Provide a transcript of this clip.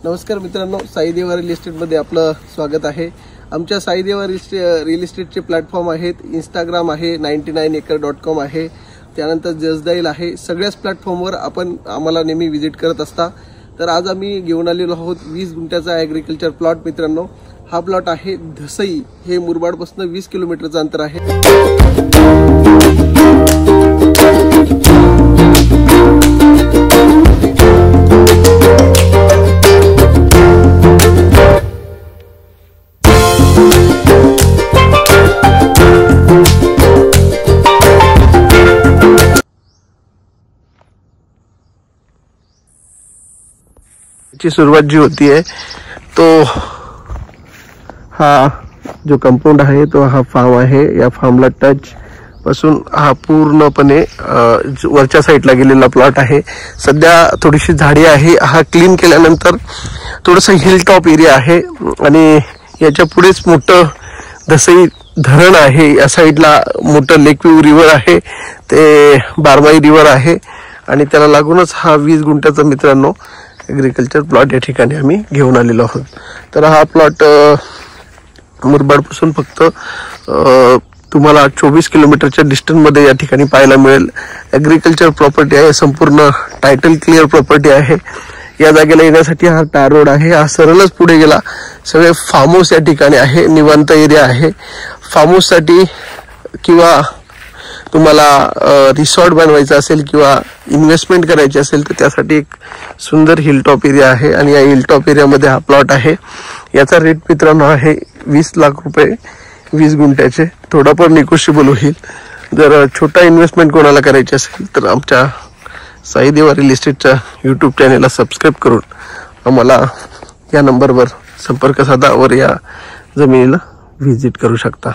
नमस्कार मित्रांनो, साई देवा रिअल इस्टेटमध्ये आपलं स्वागत आहे। आमच्या साई देवा रिअल इस्टेटचे प्लॅटफॉर्म आहेत, इंस्टाग्राम आहे, 99acre.com आहे, त्यानंतर जसडाईल आहे। सगळ्याच प्लॅटफॉर्मवर आपण आम्हाला नेहमी व्हिजिट करत असता। तर आज आम्ही घेऊन आलेलो आहोत 20 गुंठ्याचा ॲग्रिकल्चर प्लॉट। मित्रांनो, हा प्लॉट आहे धसई, हे मुरबाडपासून 20 किलोमीटरचं अंतर आहे। ची सुरुवात जी होती है तो हा जो कंपाउंड आहे तो हा फार्म आहे। या फार्मला टच पासून हा पूर्णपणे वरच्या साईडला गेलेला प्लॉट आहे। सध्या थोडीशी झाडी आहे। हा क्लीन केल्यानंतर थोडंसं हिल टॉप एरिया आहे आणि याच्या पुढेच मोठं धसई धरण आहे। या साईडला मोठं लेक व्ह्यू रिव्हर आहे, ते बारमाई रिव्हर आहे आणि त्याला लागूनच हा 20 गुंठ्याचा मित्रांनो ॲग्रिकल्चर प्लॉट या ठिकाणी आम्ही घेऊन आलेलो आहोत। तर हा प्लॉट मुरबाडपासून फक्त तुम्हाला 24 किलोमीटरच्या डिस्टन्समध्ये या ठिकाणी पाहायला मिळेल। ॲग्रिकल्चर प्रॉपर्टी आहे, संपूर्ण टायटल क्लिअर प्रॉपर्टी आहे। या जागेला येण्यासाठी हा टार रोड आहे, हा सरळच पुढे गेला। सगळे फार्म हाऊस या ठिकाणी आहे, निवांत एरिया आहे। फार्म हाऊससाठी किंवा तुम्हाला रिसॉर्ट बनवायचा असेल किंवा इन्व्हेस्टमेंट करायची असेल तर त्यासाठी एक सुंदर हिल टॉप एरिया आहे आणि या हिल टॉप एरियामध्ये हा प्लॉट आहे। याचा रेट मित्रांनो आहे 20 लाख रुपये 20 गुंठ्याचे। थोडा पण निगोशिएबल होईल। जर छोटा इन्व्हेस्टमेंट कोणाला करायची असेल तर आमच्या साई देवा रिअल इस्टेटच्या यूट्यूब चॅनेलला सबस्क्राईब करून आम्हाला या नंबरवर संपर्क साधा वर या जमिनीला व्हिजिट करू शकता।